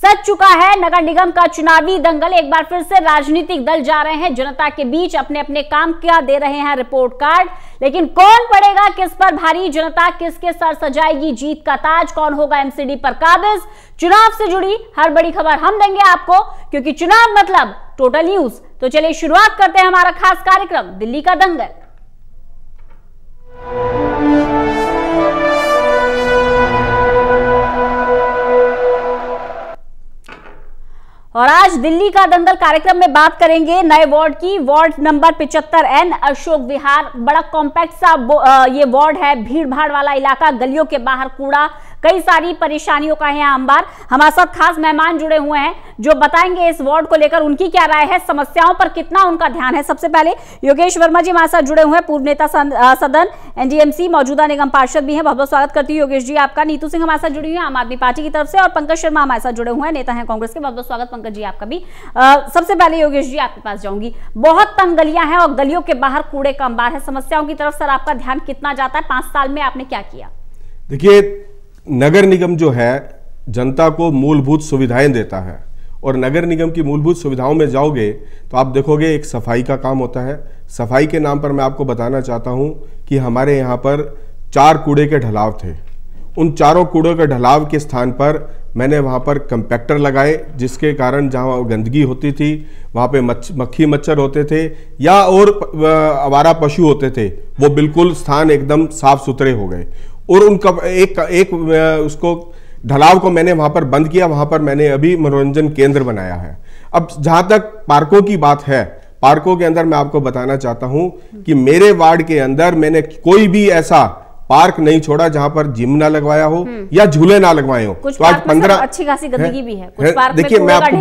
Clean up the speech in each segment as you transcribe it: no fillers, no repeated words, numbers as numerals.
सज चुका है नगर निगम का चुनावी दंगल। एक बार फिर से राजनीतिक दल जा रहे हैं जनता के बीच, अपने अपने काम क्या दे रहे हैं रिपोर्ट कार्ड। लेकिन कौन पड़ेगा किस पर भारी, जनता किसके सर सजाएगी जीत का ताज, कौन होगा एमसीडी पर काबिज? चुनाव से जुड़ी हर बड़ी खबर हम देंगे आपको, क्योंकि चुनाव मतलब टोटल न्यूज। तो चलिए शुरुआत करते हैं हमारा खास कार्यक्रम दिल्ली का दंगल। और आज दिल्ली का दंगल कार्यक्रम में बात करेंगे नए वार्ड की, ward number 75N Ashok Vihar. बड़ा कॉम्पैक्ट सा ये वार्ड है, भीड़ भाड़ वाला इलाका, गलियों के बाहर कूड़ा, कई सारी परेशानियों का है अंबार। हमारे साथ खास मेहमान जुड़े हुए हैं जो बताएंगे इस वार्ड को लेकर उनकी क्या राय है, समस्याओं पर कितना उनका ध्यान है। सबसे पहले योगेश वर्मा जी हमारे साथ जुड़े हुए हैं, पूर्व नेता सदन एनडीएमसी, मौजूदा निगम पार्षद भी हैं। बहुत बहुत स्वागत करती हूँ योगेश जी आपका। नीतू सिंह हमारे साथ जुड़ी हुई है आम आदमी पार्टी की तरफ से, और पंकज शर्मा हमारे साथ जुड़े हुए हैं, नेता हैं कांग्रेस के। बहुत बहुत स्वागत पंकज जी आपका भी। सबसे पहले योगेश जी आपके पास जाऊंगी। बहुत तंग गलियां हैं और गलियों के बाहर कूड़े का अंबार है, समस्याओं की तरफ सर आपका ध्यान कितना जाता है? 5 साल में आपने क्या किया? देखिए, नगर निगम जो है जनता को मूलभूत सुविधाएं देता है, और नगर निगम की मूलभूत सुविधाओं में जाओगे तो आप देखोगे एक सफाई का काम होता है। सफाई के नाम पर मैं आपको बताना चाहता हूं कि हमारे यहाँ पर 4 कूड़े के ढलाव थे। उन चारों कूड़ों के ढलाव के स्थान पर मैंने वहाँ पर कंपैक्टर लगाए, जिसके कारण जहाँ गंदगी होती थी वहाँ पे मक्खी मच्छर होते थे या और आवारा पशु होते थे, वो बिल्कुल स्थान एकदम साफ सुथरे हो गए। और उनका एक उसको ढलाव को मैंने वहाँ पर बंद किया। वहाँ पर मैंने अभी मनोरंजन केंद्र बनाया है। अब जहाँ तक पार्कों की बात है, पार्कों के अंदर मैं आपको बताना चाहता हूँ कि मेरे वार्ड के अंदर मैंने कोई भी ऐसा पार्क नहीं छोड़ा जहां पर जिम ना लगवाया हो या झूले ना लगवाए हो। तो आज 15 अच्छी खासी गंदगी भी है कुछ पार्क में। देखिए, मैं आपको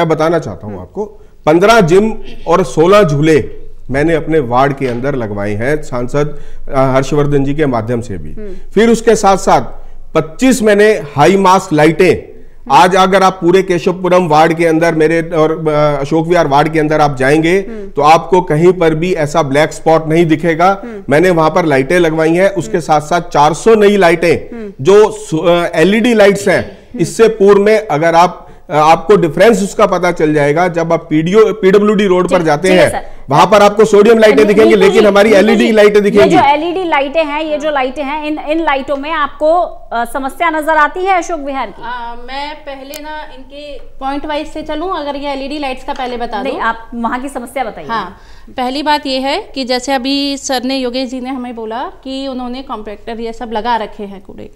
बताना चाहता हूं आपको 15 जिम और 16 झूले मैंने अपने वार्ड के अंदर लगवाए हैं, सांसद हर्षवर्धन जी के माध्यम से भी। फिर उसके साथ साथ 25 मैंने हाई मास्ट लाइटें, आज अगर आप पूरे केशवपुरम वार्ड के अंदर मेरे और अशोक विहार वार्ड के अंदर आप जाएंगे तो आपको कहीं पर भी ऐसा ब्लैक स्पॉट नहीं दिखेगा। मैंने वहां पर लाइटें लगवाई हैं। उसके साथ साथ 400 नई लाइटें जो एलईडी लाइट्स हैं। इससे पूर्व में अगर आपको डिफरेंस उसका पता चल जाएगा जब आप पीडब्ल्यूडी रोड पर जाते हैं, वहां पर आपको सोडियम लाइटें दिखेंगी, लेकिन हमारी एलईडी लाइटें दिखेंगी। ये जो एलईडी लाइटें हैं, ये जो लाइटें हैं, इन लाइटों में आपको समस्या नजर आती है अशोक विहार की? मैं पहले ना इनके पॉइंट वाइज से चलूं, अगर ये एलईडी लाइट्स का पहले बता दूं। आप वहां की समस्या बताइए। हाँ, पहली बात ये है कि जैसे अभी सर ने, योगेश जी ने हमें बोला कि उन्होंने कॉम्पैक्टर ये सब लगा रखे हैं कूड़े,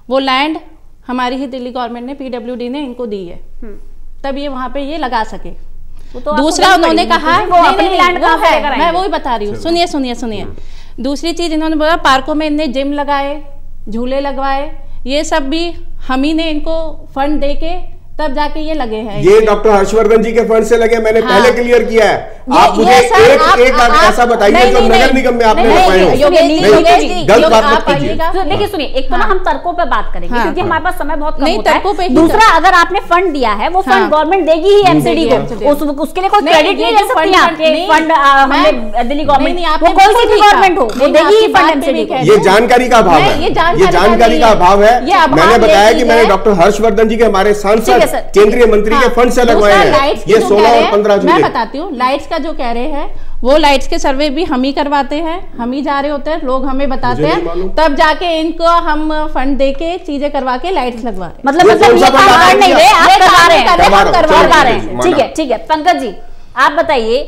वो लैंड हमारी ही दिल्ली गवर्नमेंट ने, पीडब्ल्यूडी ने इनको दी है, तब ये वहां पे ये लगा सके। तो दूसरा उन्होंने कहा, मैं वही बता रही हूँ, सुनिए। दूसरी चीज इन्होंने बोला पार्कों में इनने जिम लगाए, झूले लगवाए, ये सब भी हम ही ने इनको फंड देके तब जाके ये लगे हैं। ये डॉक्टर हर्षवर्धन जी के फंड से लगे, मैंने पहले क्लियर किया है। आप मुझे एक ऐसा बताइए जो नगर निगम में आपने लगवाए हो। गलत बात मत कीजिए। देखिए सुनिए, एक तो ना हम तर्कों पे बात करेंगे क्योंकि हमारे पास समय बहुत कम होता है। दूसरा, अगर आपने फंड दिया है वो फंड गवर्नमेंट देगी ही एमसीडी को, उसके लिए कोई क्रेडिट नहीं ले सकती आपके फंड। हमें दिल्ली गवर्नमेंट, वो कोई सी भी गवर्नमेंट हो, वो देगी ही फंड एमसीडी को। ये जानकारी का अभाव है, ये जानकारी का अभाव है। मैंने बताया कि मैंने डॉक्टर हर्षवर्धन जी के हमारे सांसद केंद्रीय मंत्री के फंड से लगवाए हैं। ये 16 और 15 झूले। मैं बताती हूँ, लाइट्स का जो कह रहे हैं वो लाइट्स के सर्वे भी हम ही करवाते हैं, हम ही जा रहे होते हैं, लोग हमें बताते हैं, तब जाके इनको हम फंड देके चीजें करवा के लाइट्स लगवा रहे हैं। मतलब ये काम कर नहीं रहे, आप करवा रहे हैं। ठीक है पंकज जी, आप बताइए,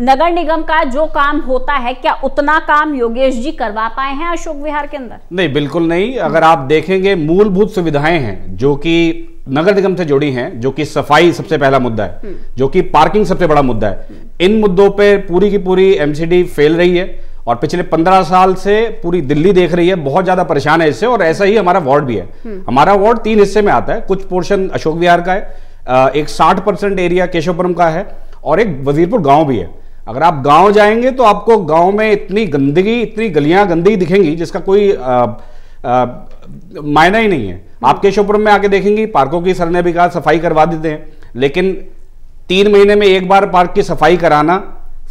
नगर निगम का जो काम होता है क्या उतना काम योगेश जी करवा पाए हैं अशोक विहार के अंदर? नहीं, बिल्कुल नहीं। अगर आप देखेंगे मूलभूत सुविधाएं हैं जो कि नगर निगम से जुड़ी हैं, जो कि सफाई सबसे पहला मुद्दा है, जो कि पार्किंग सबसे बड़ा मुद्दा है। इन मुद्दों पे पूरी की पूरी एमसीडी फेल रही है और पिछले 15 साल से पूरी दिल्ली देख रही है, बहुत ज्यादा परेशान है इससे। और ऐसा ही हमारा वार्ड भी है। हमारा वार्ड 3 हिस्से में आता है, कुछ पोर्शन अशोक विहार का है, एक 60% एरिया केशवपुरम का है और एक वजीरपुर गांव भी है। अगर आप गांव जाएंगे तो आपको गांव में इतनी गंदगी, इतनी गलियां गंदी दिखेंगी जिसका कोई मायना ही नहीं है। आप केशवपुरम में आके देखेंगी, पार्कों की सर ने भी कहा सफाई करवा देते हैं, लेकिन 3 महीने में एक बार पार्क की सफाई कराना,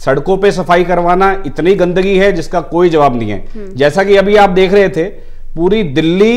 सड़कों पे सफाई करवाना, इतनी गंदगी है जिसका कोई जवाब नहीं है। जैसा कि अभी आप देख रहे थे, पूरी दिल्ली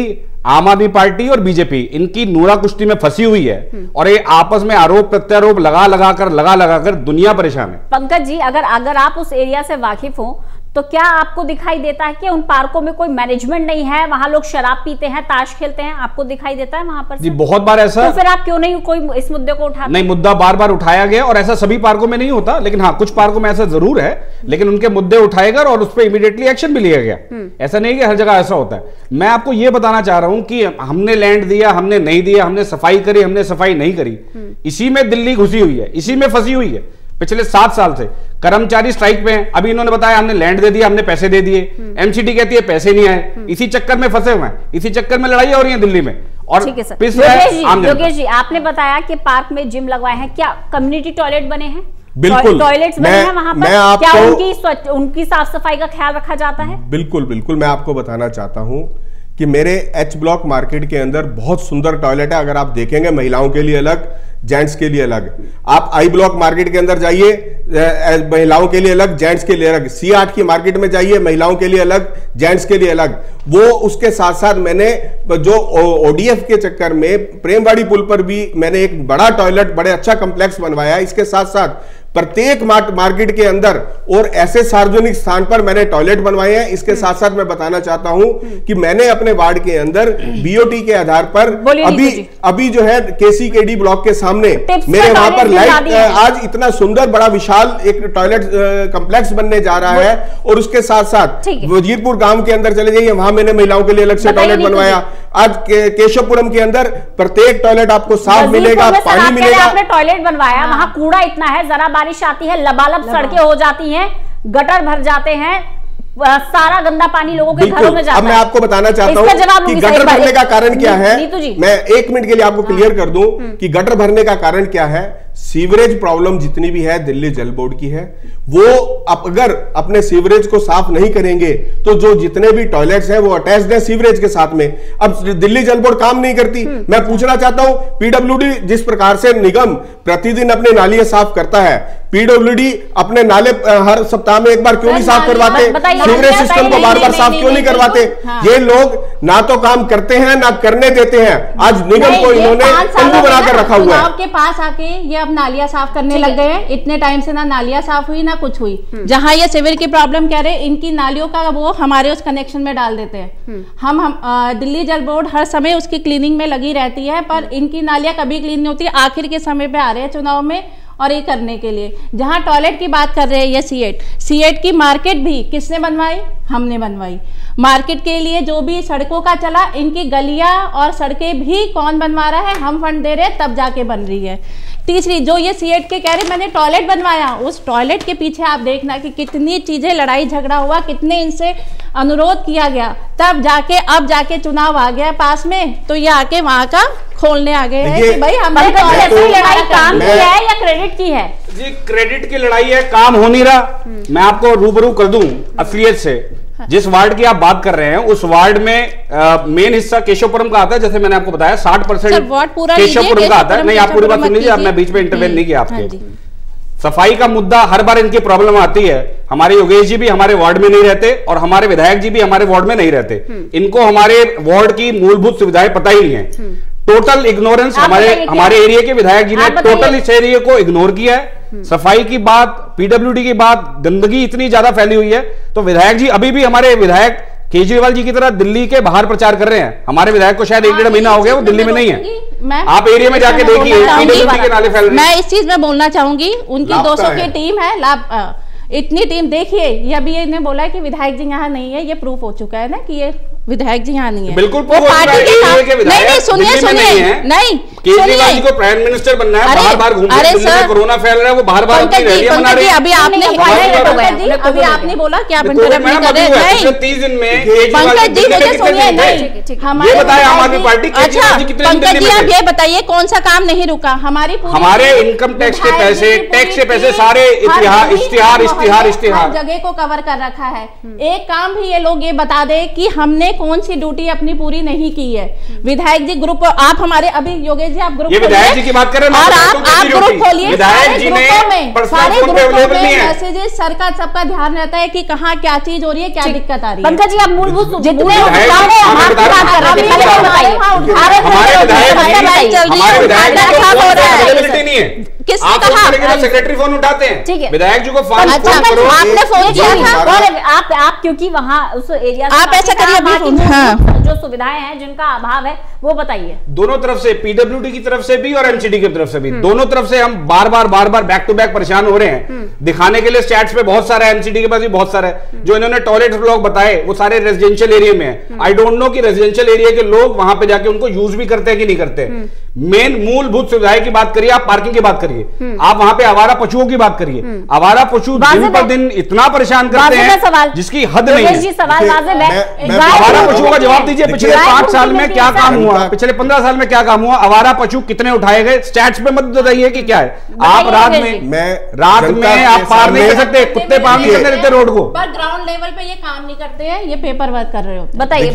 आम आदमी पार्टी और बीजेपी इनकी नूरा कुश्ती में फंसी हुई है और ये आपस में आरोप प्रत्यारोप लगा लगाकर दुनिया परेशान है। पंकज जी, अगर आप उस एरिया से वाकिफ हो तो क्या आपको दिखाई देता है कि उन पार्कों में कोई मैनेजमेंट नहीं है, वहां लोग शराब पीते हैं, ताश खेलते हैं, आपको दिखाई देता है वहां पर? जी बहुत बार ऐसा। तो फिर आप क्यों नहीं कोई इस मुद्दे को उठाते? नहीं, मुद्दा बार बार उठाया गया और ऐसा सभी पार्कों में नहीं होता, लेकिन हाँ कुछ पार्कों में ऐसा जरूर है, लेकिन उनके मुद्दे उठाए गए और उस पर इमीडिएटली एक्शन भी लिया गया। ऐसा नहीं कि हर जगह ऐसा होता है। मैं आपको यह बताना चाह रहा हूं कि हमने लैंड दिया, हमने नहीं दिया, हमने सफाई करी, हमने सफाई नहीं करी, इसी में दिल्ली घुसी हुई है, इसी में फंसी हुई है। पिछले 7 साल से कर्मचारी स्ट्राइक पे हैं। अभी इन्होंने बताया हमने लैंड दे दिया, हमने पैसे दे दिए, एमसीडी कहती है पैसे नहीं आए, इसी चक्कर में फंसे हुए हैं, इसी चक्कर में लड़ाई हो रही है दिल्ली में। और ठीक है सर। योगेश जी, आपने बताया कि पार्क में जिम लगवाए हैं, क्या कम्युनिटी टॉयलेट बने हैं? बिल्कुल, टॉयलेट्स बने हैं वहां पर? क्या उनकी साफ सफाई का ख्याल रखा जाता है? बिल्कुल बिल्कुल, मैं आपको बताना चाहता हूं कि मेरे एच ब्लॉक मार्केट के अंदर बहुत सुंदर टॉयलेट है। अगर आप देखेंगे महिलाओं के लिए अलग, जेंट्स के लिए अलग। आप आई ब्लॉक मार्केट के अंदर जाइए, महिलाओं के लिए अलग, जेंट्स के लिए अलग। C8 की मार्केट में जाइए, महिलाओं के लिए अलग, जेंट्स के लिए अलग। वो उसके साथ साथ मैंने जो ODF के चक्कर में प्रेमवाड़ी पुल पर भी मैंने एक बड़ा टॉयलेट, बड़े अच्छा कॉम्प्लेक्स बनवाया। इसके साथ साथ प्रत्येक मार्केट के अंदर और ऐसे सार्वजनिक स्थान पर मैंने टॉयलेट बनवाए हैं। इसके साथ साथ मैं बताना चाहता हूं कि मैंने अपने वार्ड के अंदर BOT के आधार पर अभी जो है KCKD ब्लॉक के सामने मेरे वहां पर लाइट, आज इतना सुंदर बड़ा विशाल एक टॉयलेट कॉम्प्लेक्स बनने जा रहा है। और उसके साथ साथ वजीरपुर गांव के अंदर चले जाइए, वहां मैंने महिलाओं के लिए अलग से टॉयलेट बनवाया। आज केशवपुरम के अंदर प्रत्येक टॉयलेट आपको साफ मिलेगा, पानी मिलेगा। आपने टॉयलेट बनवाया, वहां कूड़ा इतना है, जरा बारिश आती है लबालब सड़कें हो जाती हैं, गटर भर जाते हैं, सारा गंदा पानी लोगों के घरों में जाता है। अब मैं आपको बताना चाहता हूं कि गटर भरने का कारण क्या है। मैं 1 मिनट के लिए आपको क्लियर कर दूं कि गटर भरने का कारण क्या है। सीवरेज प्रॉब्लम जितनी भी है दिल्ली जल बोर्ड की है। वो अगर अपने सीवरेज को साफ नहीं करेंगे तो जो जितने भी टॉयलेट्स हैं वो अटैच्ड है सीवरेज के साथ में। अब दिल्ली जल बोर्ड काम नहीं करती। मैं पूछना चाहता हूं, PWD जिस प्रकार से निगम प्रतिदिन अपने नालियां साफ करता है, PWD अपने नाले हर सप्ताह में एक बार क्यों नहीं साफ करवाते? सीवरेज सिस्टम को बार बार साफ क्यों नहीं करवाते? ये लोग ना तो काम करते हैं ना करने देते हैं। आज निगम को इन्होंने तंबू बनाकर रखा हुआ है। आपके पास आके ये अब नालियां साफ करने लग गए हैं। इतने टाइम से ना नालियां साफ हुई ना कुछ हुई। जहां ये सीवर की प्रॉब्लम कह रहे हैं, इनकी नालियों का वो हमारे उस कनेक्शन में डाल देते हैं। हम दिल्ली जल बोर्ड हर समय उसकी क्लीनिंग में लगी रहती है, पर इनकी नालियां कभी क्लीन नहीं होती। आखिर के समय पे आ रहे हैं चुनाव में और ये करने के लिए। जहां टॉयलेट की बात कर रहे हैं, ये C8 की मार्केट भी किसने बनवाई? हमने बनवाई। मार्केट के लिए जो भी सड़कों का चला, इनकी गलियां और सड़कें भी कौन बनवा रहा है? हम फंड दे रहे हैं तब जाके बन रही है। तीसरी जो ये C8 के कह रहे मैंने टॉयलेट बनवाया, उस टॉयलेट के पीछे आप देखना कि कितनी चीजें लड़ाई झगड़ा हुआ, कितने इनसे अनुरोध किया गया, तब जाके अब जाके चुनाव आ गया पास में, तो ये आके वहां का खोलने आ गए हैं कि भाई हमने लड़ाई काम की है या क्रेडिट की है? जी क्रेडिट की लड़ाई है, काम हो नहीं रहा। मैं आपको रूबरू कर दूं असलियत से। जिस वार्ड की आप बात कर रहे हैं उस वार्ड में मेन हिस्सा केशवपुरम का आता है। जैसे मैंने आपको बताया 60% केशवपुरम का आता है। नहीं, आप पूरी बात सुन लीजिए, आपने बीच में इंटरवेन नहीं किया। आपके सफाई का मुद्दा हर बार इनकी प्रॉब्लम आती है। हमारे योगेश जी भी हमारे वार्ड में नहीं रहते और हमारे विधायक जी भी हमारे वार्ड में नहीं रहते। इनको हमारे वार्ड की मूलभूत सुविधाएं पता ही नहीं है। टोटल इग्नोरेंस हमारे एरिया के विधायक जी ने टोटल इस एरिया को इग्नोर किया है। सफाई की बात, PWD की बात, गंदगी इतनी ज्यादा फैली हुई है। तो विधायक जी अभी भी हमारे विधायक केजरीवाल जी की तरह दिल्ली के बाहर प्रचार कर रहे हैं। हमारे विधायक को शायद 1-1.5 महीना हो गया, वो दिल्ली में नहीं है। आप एरिया में जाके देखिए PWD के नाले फैल रहे हैं। मैं इस चीज में बोलना चाहूंगी, उनकी 200 की टीम है, इतनी टीम देखिए। ये अभी इन्हें बोला है कि विधायक जी यहाँ नहीं है, ये प्रूफ हो चुका है ना कि ये विधायक जी यहाँ नहीं है। बिल्कुल वो पार्टी के साथ नहीं, सुनिए नहीं, केजरीवाल जी को प्राइम मिनिस्टर बनना है, बार-बार घूम रहे हैं, दिल्ली में कोरोना फैल रहा है, वो बार-बार अपनी रैलियां मना रहे हैं। अभी आपने बोला कि आप इंटरप्ट नहीं कर रहे। नहीं 30 दिन में पंकज जी मुझे सुनिए, नहीं हमारे बताए आम आदमी पार्टी। अच्छा पंकज जी आप ये बताइए कौन सा काम नहीं रुका? हमारे इनकम टैक्स के पैसे, टैक्स के पैसे सारे इश्तिहार जगह को कवर कर रखा है। एक काम भी ये लोग ये बता दे कि हमने कौन सी ड्यूटी अपनी पूरी नहीं की है। विधायक जी ग्रुप, आप हमारे अभी योगेश जी आप ग्रुप, ये विधायक जी की बात कर रहे हैं, और आप ग्रुप खोलिए, विधायक जी ने सारे ग्रुपों में मैसेजेस सरकार सबका ध्यान रहता है कि कहाँ क्या चीज हो रही है, क्या दिक्कत आ रही है। पंकज जी आप मूलभूत जितने किसने कहा सेक्रेटरी फोन उठाते हैं, ठीक है विधायक जी को फोन आपने फोन किया था और आप क्योंकि वहाँ उस एरिया आप ऐसा करिए, जो सुविधाएं हैं जिनका अभाव है वो बताइए। दोनों तरफ से, पीडब्ल्यूडी की तरफ से भी और एमसीडी की तरफ से भी, दोनों तरफ से हम बार बार बैक टू बैक परेशान हो रहे हैं। दिखाने के लिए स्टैट्स पे बहुत सारा है, एमसीडी के पास भी बहुत सारा है। जो इन्होंने टॉयलेट ब्लॉक बताए वो सारे रेजिडेंशियल एरिया में है। आई डोंट नो कि रेजिडेंशियल एरिया के लोग वहां पे जाके उनको यूज भी करते हैं कि नहीं करते। मेन मूलभूत सुविधाएं की बात करिए, आप पार्किंग की बात करिए, आप वहां पे आवारा पशुओं की बात करिए। आवारा पशु दिन पर दिन इतना परेशान करते हैं जिसकी हद नहीं है। आवारा पशुओं का जवाब दीजिए, पिछले 5 साल में क्या काम हुआ, पिछले 15 साल में क्या काम हुआ, आवारा पशु कितने उठाए गए, स्टैट्स पे मत बताइए कि क्या है। आप रात में आप पार नहीं कर सकते, कुत्ते पार नहीं करने देते रोड को, पर ग्राउंड लेवल पे ये काम नहीं करते हैं, ये पेपर वर्क कर रहे हो। बताइए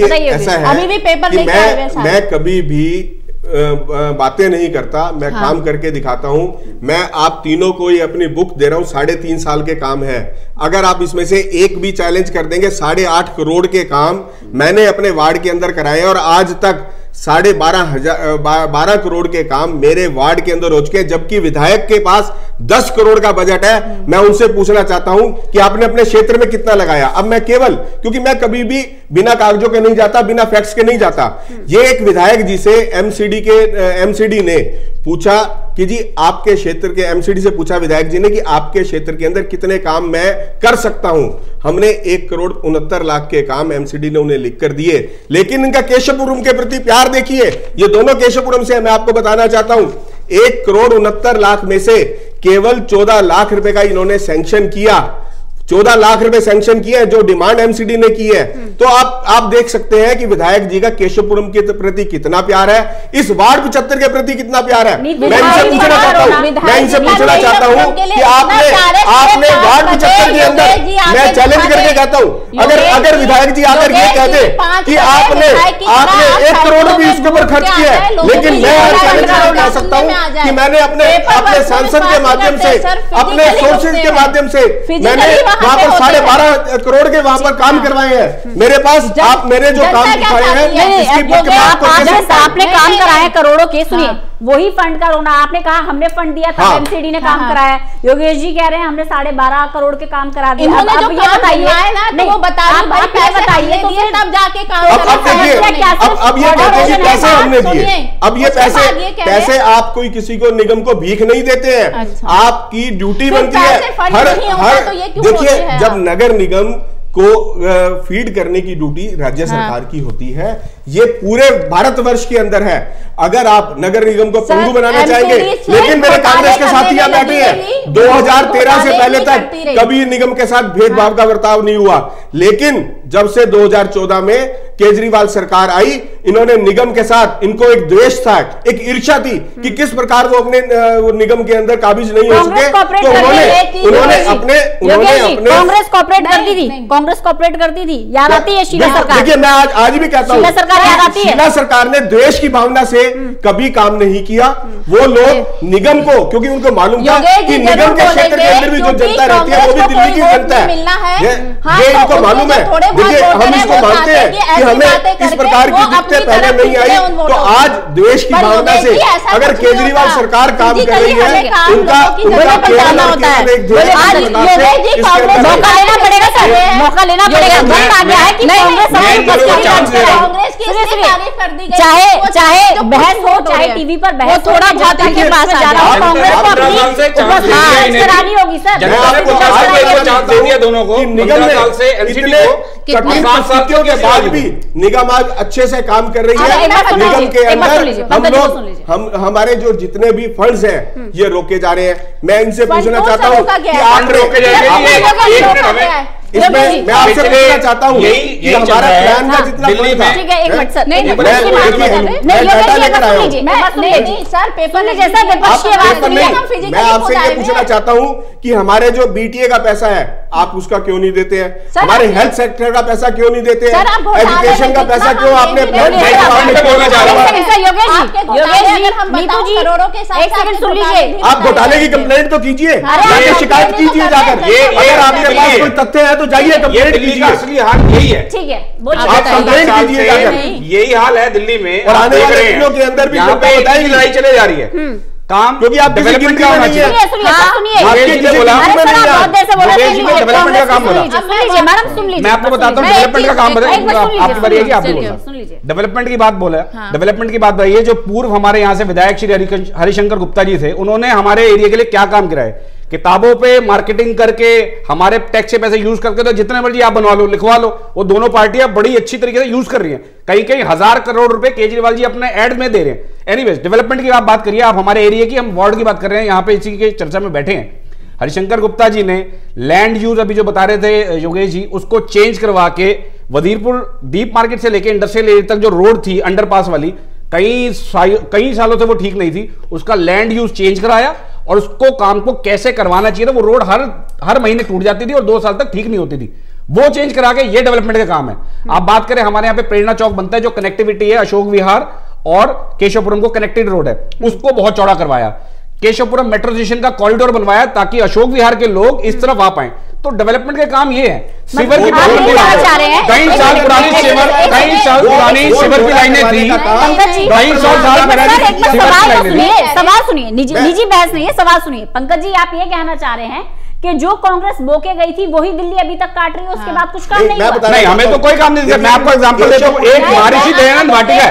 अभी भी पेपर लेके आए हुए हैं। मैं कभी भी बातें नहीं करता, मैं काम करके दिखाता हूं। मैं आप तीनों को ये अपनी बुक दे रहा हूं, 3.5 साल के काम है। अगर आप इसमें से एक भी चैलेंज कर देंगे, 8.5 करोड़ के काम मैंने अपने वार्ड के अंदर कराए और आज तक 12.5 करोड़ के काम मेरे वार्ड के अंदर हो चुके हैं, जबकि विधायक के पास 10 करोड़ का बजट है। मैं उनसे पूछना चाहता हूं कि आपने अपने क्षेत्र में कितना लगाया। अब मैं केवल, क्योंकि मैं कभी भी बिना कागजों के नहीं जाता, बिना फैक्ट्स के नहीं जाता। ये एक विधायक जी से एमसीडी ने पूछा कि जी आपके क्षेत्र के, एमसीडी से पूछा विधायक जी ने कि आपके क्षेत्र के अंदर कितने काम मैं कर सकता हूं। हमने 1 करोड़ 69 लाख के काम एमसीडी ने उन्हें लिख कर दिए, लेकिन इनका केशवपुरम के प्रति प्यार देखिए। ये दोनों केशवपुरम से, मैं आपको बताना चाहता हूं 1 करोड़ 69 लाख में से केवल 14 लाख रुपए का इन्होंने सैंक्शन किया। 14 लाख रुपए सैंक्शन किए हैं, जो डिमांड एमसीडी ने की है। तो आप देख सकते हैं कि विधायक जी का केशवपुरम के प्रति कितना प्यार है, इस वार्ड 75 के प्रति कितना प्यार है। मैं इनसे पूछना चाहता हूं कि आपने वार्ड 75 के अंदर, मैं चैलेंज करके कहता हूं, अगर विधायक जी आकर ये कहते कि आपने 1 करोड़ भी इसके ऊपर खर्च किया है, लेकिन मैं चैलेंज करके कह सकता हूं कि मैंने अपने सांसद के माध्यम से, अपने सोर्सेज के माध्यम से मैंने वहां पर 12.5 करोड़ के वहां पर काम करवाए हैं। मेरे पास आप मेरे जो काम दिखाए हैं, इसकी बुक में आपने काम कराए करोड़ों के, सुनिए वही फंड का रोना। आपने कहा हमने फंड दिया था, एमसीडी ने काम कराया। योगेश जी कह रहे हैं हमने 12.5 करोड़ के काम करा दिए। अब ये बताइए ना, वो बता बताइए तो फिर तब जाके काम। अब ये कहते हैं पैसे हमने दिए, अब ये पैसे आप कोई किसी को, निगम को भीख नहीं देते हैं, आपकी ड्यूटी बनती है। देखिए, जब नगर निगम को फीड करने की ड्यूटी राज्य सरकार की होती है, ये पूरे भारतवर्ष के अंदर है। अगर आप नगर निगम को पंगु बनाना चाहेंगे, लेकिन मेरे कांग्रेस के साथी यहाँ बैठे हैं, 2013 से पहले तक कभी निगम के साथ भेदभाव का बर्ताव नहीं हुआ, लेकिन जब से 2014 में केजरीवाल सरकार आई, इन्होंने निगम के साथ, इनको एक द्वेष था, एक ईर्ष्या थी कि किस प्रकार वो अपने निगम के अंदर काबिज नहीं हो सके, तो उन्होंने अपने कांग्रेस कॉपरेट करती थी, कांग्रेस कॉपरेट करती थी, याद आती है शीला सरकार। देखिए, मैं आज भी कहता हूँ, शीला सरकार ने द्वेष की भावना से कभी काम नहीं किया। वो लोग निगम को, क्योंकि उनको मालूम था कि निगम के क्षेत्र के अंदर भी जो जनता रहती है वो भी दिल्ली की जनता है, ये इनको मालूम है। देखिए, हम इसको मानते हैं कि हमें इस प्रकार की दिक्कतें पहले नहीं आई, तो आज देश की भावना से अगर केजरीवाल सरकार काम कर रही है, उनका मौका लेना पड़ेगा। चाहे बहस हो, चाहे टीवी पर बहस, थोड़ा बहुत के पास आ जाओ, कांग्रेस को अपनी करानी होगी सर। दोनों को निगम के बाद भी निगम आज अच्छे से काम कर रही है। निगम के अंदर हम लोग, हमारे जो जितने भी फंड्स हैं ये रोके जा रहे हैं। मैं इनसे पूछना चाहता हूँ कि आप रोके जाएंगे, इसमें मैं आपसे पूछना चाहता हूँ कि हमारा प्लान का जितना दिल्ली में, ठीक है, एक मिनट सर, नहीं, पेपर की बात मैं आपसे ये पूछना चाहता हूँ कि हमारे जो बीटीए का पैसा है आप उसका क्यों नहीं देते हैं, हमारे हेल्थ सेक्टर का पैसा क्यों नहीं देते हैं, एजुकेशन का पैसा क्यों आपने आप घोटाले की कंप्लेंट तो कीजिए, शिकायत कीजिए जाकर, अगर आपके पास कोई तथ्य है तो जाइए कंप्लेंट कीजिए। असली हाल यही है, ठीक है, आप कंप्लेंट कीजिए जाकर, यही हाल है दिल्ली में। और आने वाले दिनों के अंदर भी बताएगी लड़ाई चले जा रही है काम, क्योंकि आप डेवलपमेंट का होना चाहिए। मैं आपको बताता हूँ डेवलपमेंट का काम आप बताइए, आप डेवलपमेंट की बात बोला, डेवलपमेंट की बात बताइए। जो पूर्व हमारे यहाँ से विधायक श्री हरिशंकर गुप्ता जी थे, उन्होंने हमारे एरिया के लिए क्या काम किया है, किताबों पे मार्केटिंग करके हमारे टैक्स के पैसे यूज करके तो जितने मर्जी आप बनवा लो, लिखवा लो, वो दोनों पार्टियां बड़ी अच्छी तरीके से यूज कर रही हैं। कहीं कहीं 1000 करोड़ रुपए केजरीवाल जी अपने एड में दे रहे हैं। एनीवेज, डेवलपमेंट की आप बात करिए, आप हमारे एरिया की, हम वार्ड की बात कर रहे हैं, यहाँ पे इसी के चर्चा में बैठे हैं। हरिशंकर गुप्ता जी ने लैंड यूज अभी जो बता रहे थे योगेश जी, उसको चेंज करवा के वजीरपुर दीप मार्केट से लेके इंडस्ट्रियल एरिया तक जो रोड थी अंडरपास वाली, कई सालों से वो ठीक नहीं थी, उसका लैंड यूज चेंज कराया और उसको काम को कैसे करवाना चाहिए था। वो रोड हर महीने टूट जाती थी और 2 साल तक ठीक नहीं होती थी, वो चेंज करा के ये डेवलपमेंट का काम है। आप बात करें, हमारे यहाँ पे प्रेरणा चौक बनता है, जो कनेक्टिविटी है अशोक विहार और केशवपुरम को कनेक्टेड रोड है, उसको बहुत चौड़ा करवाया। केशवपुरम मेट्रो स्टेशन का कॉरिडोर बनवाया ताकि अशोक विहार के लोग इस तरफ आ पाए। तो डेवलपमेंट का काम ये है। सीवर की कई साल पुरानी सीवर की लाइनें थी, सवाल सुनिए, निजी बहस नहीं है, सवाल सुनिए। पंकज जी, आप ये कहना चाह रहे हैं कि जो कांग्रेस बोके गई थी वही दिल्ली अभी तक काट रही है, उसके बाद कुछ काम नहीं हुआ? नहीं, हमें तो कोई काम नहीं दिया। मैं आपको एग्जांपल देता हूँ, एक महर्षि दयानंद वाटिका है,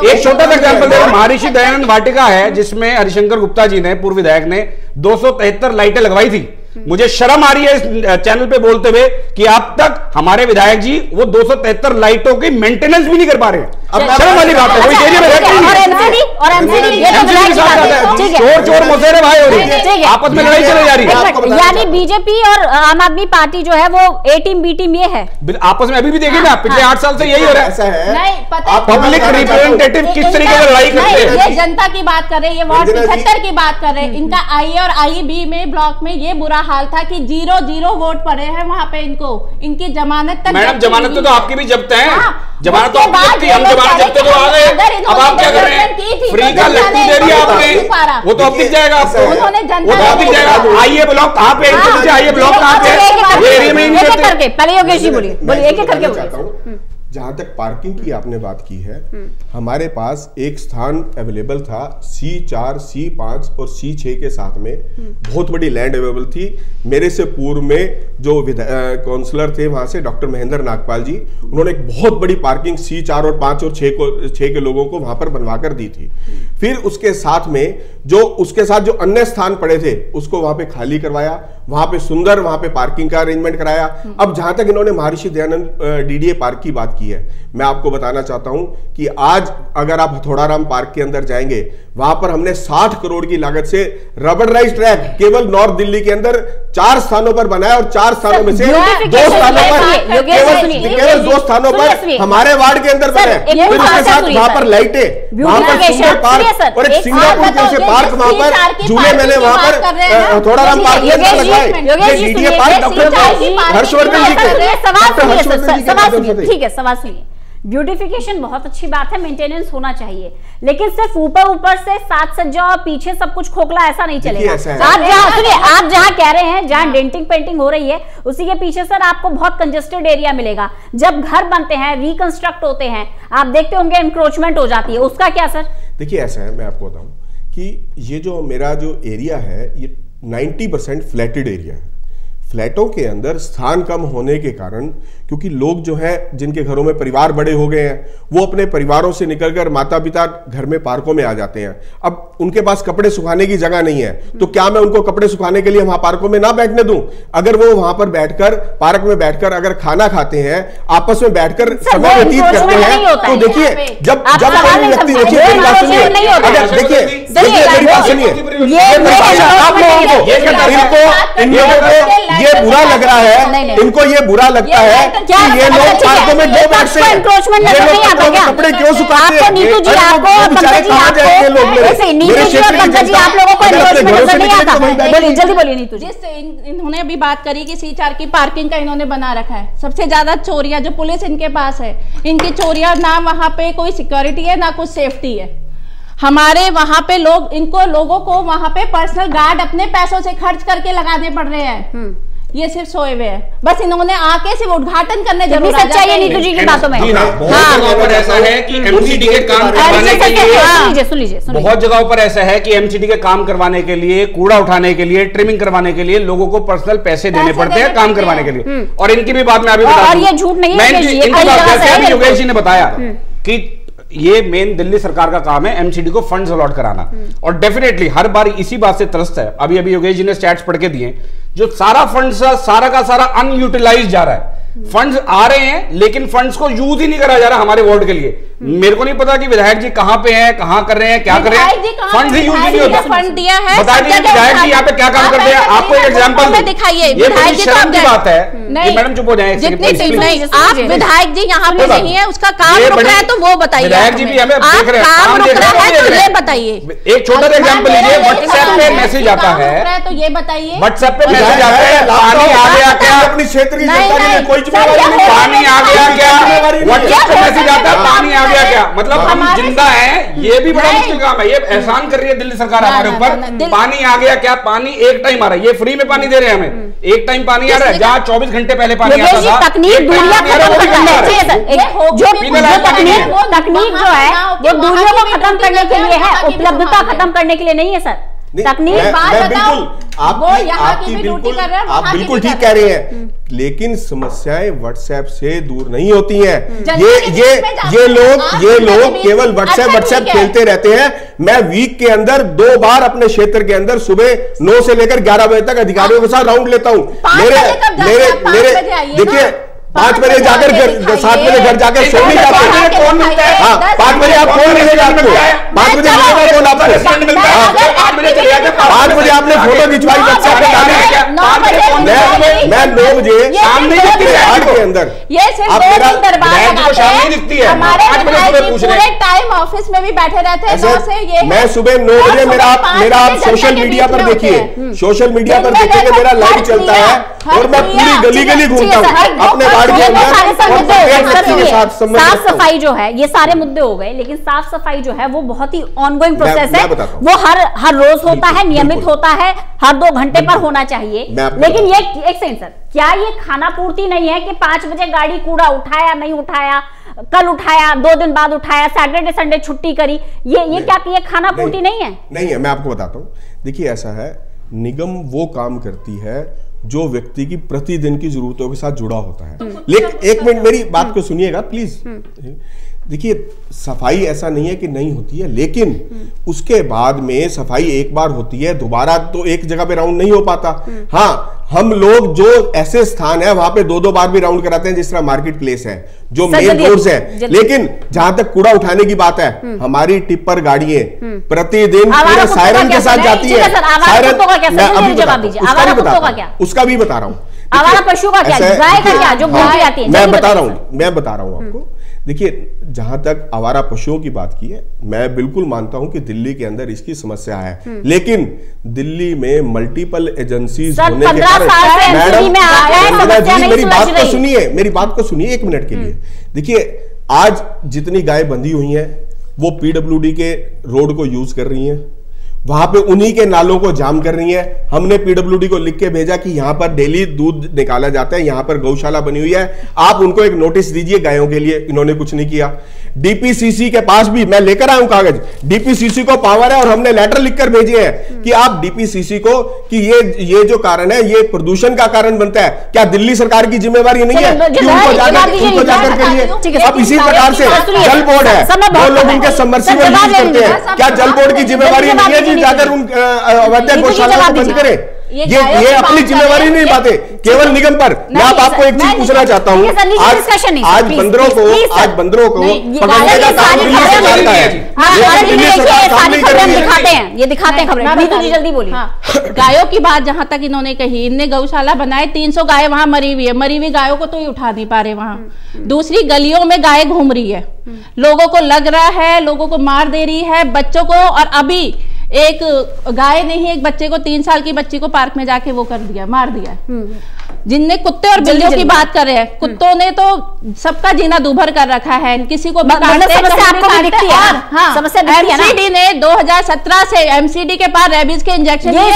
एक छोटा सा एग्जांपल देता हूँ। महर्षि दयानंद वाटिका है जिसमें हरिशंकर गुप्ता जी ने, पूर्व विधायक ने 273 लाइटें लगवाई थी। मुझे शर्म आ रही है इस चैनल पे बोलते हुए कि अब तक हमारे विधायक जी वो 273 लाइटों की मेंटेनेंस भी नहीं कर पा रहे हैं। अब शर्म वाली बात है, कोई एरिया में रहती नहीं, चोर मोसेरे भाई हो रही है, आपस में लड़ाई चली जा रही है। यानी बीजेपी और आम आदमी पार्टी जो है वो ए टीम बी टीम ये है आपस में। अभी भी देखिए ना, पिछले 8 साल से यही हो रहा है। पब्लिक रिप्रेजेंटेटिव किस तरीके से लड़ाई करते हैं। ये जनता की बात कर रहे हैं, ये वार्ड 75 की बात कर रहे हैं। इनका आई और आई में ब्लॉक में ये बुरा हाल था कि 0-0 वोट पड़े हैं वहां पे इनको, इनकी जमानत तक। मैडम, जमानत तो आपकी भी जब्त है, जमानत तो आपकी, हम जमानत जब्त तो आ गए। अब आप क्या कर रहे हैं, फ्री का लड्डू दे दिया आपने, वो तो अब दिख जाएगा आपको, वो तो अब दिख जाएगा। आइए ब्लॉक कहाँ पे, आइए ब्लॉक कहाँ पे, एरिया में नहीं करते। पहले योगेश जी बोलिए, एक एक करके। जहां तक पार्किंग की आपने बात की है, हमारे पास एक स्थान अवेलेबल था C4, C5 और C6 के साथ में, बहुत बड़ी लैंड अवेलेबल थी। मेरे से पूर्व में जो काउंसलर थे वहां से डॉक्टर महेंद्र नागपाल जी, उन्होंने एक बहुत बड़ी पार्किंग C4 और 5 और 6 के लोगों को वहां पर बनवा कर दी थी। फिर उसके साथ जो अन्य स्थान पड़े थे उसको वहां पे खाली करवाया, वहां पे सुंदर वहां पे पार्किंग का अरेंजमेंट कराया। अब जहां तक इन्होंने महर्षि दयानंद डीडीए पार्क की बात की है, मैं आपको बताना चाहता हूं कि आज अगर आप हथौड़ाराम पार्क के अंदर जाएंगे, वहां पर हमने 60 करोड़ की लागत से रबराइज ट्रैक केवल नॉर्थ दिल्ली के अंदर 4 स्थानों पर बनाया और 4 स्थानों में से 2 स्थानों पर केवल 2 स्थानों पर हमारे वार्ड के अंदर बने। फिर उसके साथ वहां पर लाइटें, वहां पर सुंदर पार्क और एक सिंगापुर जैसे पार्क वहां पर झूले मैंने वहां पर हथौड़ाराम पार्क में लगाए। डीडीए पार्क डॉक्टर हर्षवर्धन जी के, ठीक है, सवाल सुनिए। ब्यूटिफिकेशन बहुत अच्छी बात है, मेंटेनेंस होना चाहिए, लेकिन सिर्फ ऊपर से साज सज्जा और पीछे सब कुछ खोखला ऐसा नहीं चलेगा। आप जहां कह रहे हैं, जहां डेंटिंग पेंटिंग हो रही है, उसी के पीछे सर आपको बहुत कंजेस्टेड एरिया मिलेगा। जब घर बनते हैं, रिकंस्ट्रक्ट होते हैं, आप देखते होंगे इंक्रोचमेंट हो जाती है, उसका क्या सर? देखिए, ऐसा है, मैं आपको बताऊं कि ये जो मेरा जो एरिया है, ये 90% फ्लैटेड एरिया है। फ्लैटों के अंदर स्थान कम होने के कारण, क्योंकि लोग जो है जिनके घरों में परिवार बड़े हो गए हैं, वो अपने परिवारों से निकलकर माता पिता घर में पार्कों में आ जाते हैं। अब उनके पास कपड़े सुखाने की जगह नहीं है, तो क्या मैं उनको कपड़े सुखाने के लिए वहां पार्कों में ना बैठने दूं? अगर वो वहां पर बैठकर, पार्क में बैठकर अगर खाना खाते हैं, आपस में बैठकर समय व्यतीत करते हैं, तो देखिए जब कोई व्यक्ति, देखिए मेरी बात सुनिए, आप लोगों को इन लोगों को ये बुरा लग रहा है, इनको ये बुरा लगता है कि ये लोग पार्कों में क्यों बैठते हैं, ये लोग कपड़े क्यों सुखाते हैं, नीतू जी आपको, पंकज जी आपको, नीतू जी और पंकज जी आप लोगों को एनक्रोचमेंट नजर नहीं आता? बोलिए, जल्दी बोलिए नीतू जी। इन्होंने अभी बात करी कि C4 की पार्किंग का इन्होंने बना रखा है। सबसे ज्यादा चोरियां जो पुलिस इनके पास है, इनकी चोरियां, ना वहां पे कोई सिक्योरिटी है ना कुछ सेफ्टी है। हमारे वहां पे लोगों को वहां पे पर्सनल गार्ड अपने पैसों से खर्च करके लगाने पड़ रहे हैं। ये सिर्फ सोए हुए हैं, बस इन्होंने आके सिर्फ उद्घाटन करने जरूर आ जाते हैं। नीतू जी की बातों में बहुत जगहों पर ऐसा है कि एमसीडी के काम करवाने के लिए, सुन लीजिए, बहुत जगहों पर ऐसा है कि एमसीडी के काम करवाने के लिए, कूड़ा उठाने के लिए, ट्रिमिंग करवाने के लिए लोगों को पर्सनल पैसे देने पड़ते हैं काम करवाने के लिए। और इनकी भी बात मैं अभी बता दूं, ये झूठ नहीं है, योगेश जी ने बताया कि ये मेन दिल्ली सरकार का काम है एमसीडी को फंड्स अलॉट कराना, और डेफिनेटली हर बार इसी बात से त्रस्त है। अभी योगेश जी ने स्टैट्स पढ़ के दिए, जो सारा फंड्स सारा का सारा अनयूटिलाइज जा रहा है। फंड्स आ रहे हैं लेकिन फंड्स को यूज ही नहीं करा जा रहा हमारे वार्ड के लिए। मेरे को नहीं पता कि विधायक जी कहां पे हैं, कहां कर रहे हैं, क्या कर रहे हैं, फंड ही यूज नहीं होता। फंड दिया है, बता दीजिए विधायक जी यहाँ पे क्या काम करते हैं, आपको एक एग्जांपल दिखाइए। ये बड़ी शर्म की बात है, मैडम चुप हो जाए। आप विधायक जी यहाँ पे नहीं है, उसका काम रुक रहा है तो वो बताइए। विधायक जी भी हमें देख रहे हैं, काम रुक रहा है तो ये बताइए। एक छोटा सा एग्जांपल लीजिए, व्हाट्सएप पे मैसेज आता है, तो ये बताइए। व्हाट्सएप पे मैसेज आता है, पानी आ गया क्या, अपनी क्षेत्र की जनता के लिए कोई जिम्मेदारी नहीं, पानी आ गया क्या, व्हाट्सएप पे मैसेज आता है पानी आ गया क्या, मतलब हम जिंदा हैं, ये भी बड़ा मुश्किल काम है। ये एहसान कर रही है दिल्ली सरकार हमारे ऊपर। पानी आ गया क्या, पानी एक टाइम आ रहा है, ये फ्री में पानी दे रहे हैं हमें, एक टाइम पानी आ रहा है, जहाँ 24 घंटे पहले पानी आता था। तकनीक दूरियां खत्म करने जो है वो दूरियों को खत्म करने के लिए है, उपलब्धता खत्म करने के लिए नहीं है सर। तकनीक आप बिल्कुल ठीक कह रहे हैं, लेकिन समस्याएं व्हाट्सएप से दूर नहीं होती हैं। ये लोग केवल व्हाट्सएप खेलते रहते हैं। मैं वीक के अंदर 2 बार अपने क्षेत्र के अंदर सुबह 9 से लेकर 11 बजे तक अधिकारियों के साथ राउंड लेता हूं। मेरे देखिए 5 बजे जाकर 7 बजे घर जाकर सो नहीं जाते। हाँ, 5 बजे आप फोन नहीं जाते, 5 बजे फोन आपको 5 बजे आपने फोटो खिंचवाई व्हाट्सएप पे डाली। मैं 9 बजे सामने के अंदर ये सिर्फ दिखती है। पूरे टाइम ऑफिस में भी बैठे रहते हैं। मैं सुबह 9 बजे मेरा आप सोशल मीडिया पर देखिए, सोशल मीडिया पर देखेंगे मेरा लाइव चलता है और मैं पूरी गली गली घूमता हूँ अपने वार्ड के अंदर। साफ सफाई जो है, ये सारे मुद्दे हो गए, लेकिन साफ सफाई जो है वो बहुत ही ऑनगोइंग प्रोसेस है। वो हर रोज होता है, नियमित होता है, हर 2 घंटे पर होना चाहिए। लेकिन ये एक सेकंड सर, क्या ये खाना पूर्ति नहीं है कि 5 बजे गाड़ी कूड़ा उठाया, नहीं उठाया, कल उठाया, 2 दिन बाद उठाया, सैटरडे संडे छुट्टी करी, ये क्या ये खाना पूर्ति नहीं है? नहीं है, मैं आपको बताता हूँ। देखिए ऐसा है, निगम वो काम करती है जो व्यक्ति की प्रतिदिन की जरूरतों के साथ जुड़ा होता है। लेकिन एक मिनट मेरी बात को सुनिएगा प्लीज। देखिए सफाई ऐसा नहीं है कि नहीं होती है, लेकिन उसके बाद में सफाई एक बार होती है, दोबारा तो एक जगह पे राउंड नहीं हो पाता। हाँ, हम लोग जो ऐसे स्थान है वहां पे 2-2 बार भी राउंड कराते हैं, जिस तरह मार्केट प्लेस है, जो मेन रोड्स है। लेकिन जहां तक कूड़ा उठाने की बात है, हमारी टिप्पर गाड़ियां प्रतिदिन पूरे सायरन के साथ जाती है। उसका भी बता रहा हूँ, आवारा पशु का क्या, गाय का क्या, जो बोलती आती है, मैं बता रहा हूँ आपको। देखिए जहां तक आवारा पशुओं की बात की है, मैं बिल्कुल मानता हूं कि दिल्ली के अंदर इसकी समस्या है, लेकिन दिल्ली में मल्टीपल एजेंसीज होने के कारण मेरी बात को सुनिए 1 मिनट के लिए। देखिए आज जितनी गाय बंधी हुई हैं वो पीडब्ल्यूडी के रोड को यूज कर रही हैं, वहां पे उन्हीं के नालों को जाम कर रही है। हमने पीडब्ल्यूडी को लिख के भेजा कि यहां पर डेली दूध निकाला जाता है, यहां पर गौशाला बनी हुई है, आप उनको एक नोटिस दीजिए गायों के लिए। इन्होंने कुछ नहीं किया। डीपीसीसी के पास भी मैं लेकर आया हूं कागज, डीपीसीसी को पावर है और हमने लेटर लिखकर भेजे हैं कि आप डीपीसीसी को कि ये जो कारण है ये प्रदूषण का कारण बनता है, क्या दिल्ली सरकार की जिम्मेवारी नहीं है कि उनको जाकर करिए। अब इसी प्रकार से जल बोर्ड है, वो लोग उनके सबमर्सिबल यूज करते हैं, क्या जल बोर्ड की जिम्मेवारी नहीं है कि जाकर उन अवैध गौशाला को बंद करें? ये अपनी जिम्मेवारी नहीं बातें केवल निगम पर। मैं आपको एक चीज पूछना चाहता हूँ, आज बंदरों को पकड़ने का काम दिल्ली सरकार का है, दिल्ली सरकार काम नहीं कर रही है। दिखाते हैं खबरें। नीतू जी जल्दी बोलिए। गायों की बात जहां तक इन्होंने कही, इनने गौशाला बनाए, 300 गाय वहां मरी हुई है, मरी हुई गायों को तो ही उठा नहीं पा रहे वहां। दूसरी गलियों में गाय घूम रही है, लोगों को लग रहा है, लोगों को मार दे रही है, बच्चों को। और अभी एक गाय ने ही एक बच्चे को, 3 साल की बच्ची को पार्क में जाके वो कर दिया, मार दिया। जिनने कुत्ते और बिल्लियों की बात कर रहे हैं, कुत्तों ने तो सबका जीना दूभर कर रखा है, किसी को एमसीडी ने 2017 से एमसीडी के पास रेबीज के इंजेक्शन दिल्ली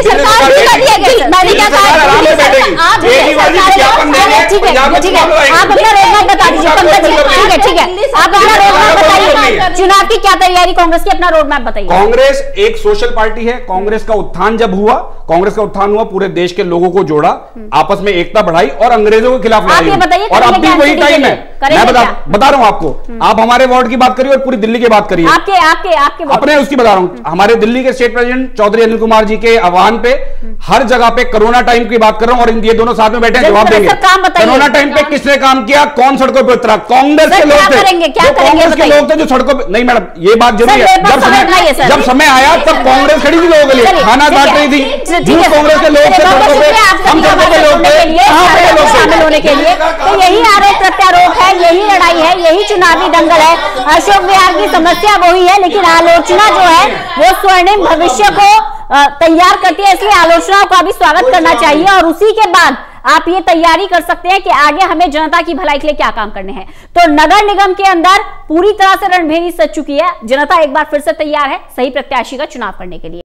सरकार चुनाव की क्या तैयारी कांग्रेस की, अपना रोड मैप बताइए। कांग्रेस एक सोशल पार्टी है। कांग्रेस का उत्थान जब हुआ, कांग्रेस का उत्थान हुआ, पूरे देश के लोगों को जोड़ा, आपस में एकता बढ़ाई और अंग्रेजों के खिलाफ लड़ाई। और अब भी वही टाइम है। मैं बता रहा हूं आपको। आप हमारे वार्ड की बात करिए और पूरी दिल्ली की बात करिए, आपके अपने उसकी बता रहा हूं। हमारे दिल्ली के स्टेट प्रेसिडेंट चौधरी अनिल कुमार जी के आह्वान पे हर जगह पे कोरोना टाइम की बात कर रहा हूं, और ये दोनों साथ में बैठे जवाब देंगे। कोरोना टाइम पे किसने काम किया, कौन सड़कों पर उतरा? कांग्रेस के लोग थे, कांग्रेस के लोग थे जो सड़कों पर। नहीं मैडम, ये बात जरूरी है। जब समय आया तब कांग्रेस खड़ी थी लोगों के लिए, खाना बांट रही थी। कांग्रेस के लोग थे सड़कों पे, हम सड़कों पे लोग थे शामिल होने के लिए। तो यही आरोप प्रत्यारोप है, यही लड़ाई है, यही चुनावी दंगल है। अशोक विहार की समस्या वही है, लेकिन आलोचना जो है वो स्वर्णिम भविष्य को तैयार करती है, इसलिए आलोचनाओं का भी स्वागत करना चाहिए। और उसी के बाद आप ये तैयारी कर सकते हैं कि आगे हमें जनता की भलाई के लिए क्या काम करने हैं। तो नगर निगम के अंदर पूरी तरह से रणभेरी सज चुकी है, जनता एक बार फिर से तैयार है सही प्रत्याशी का चुनाव करने के लिए।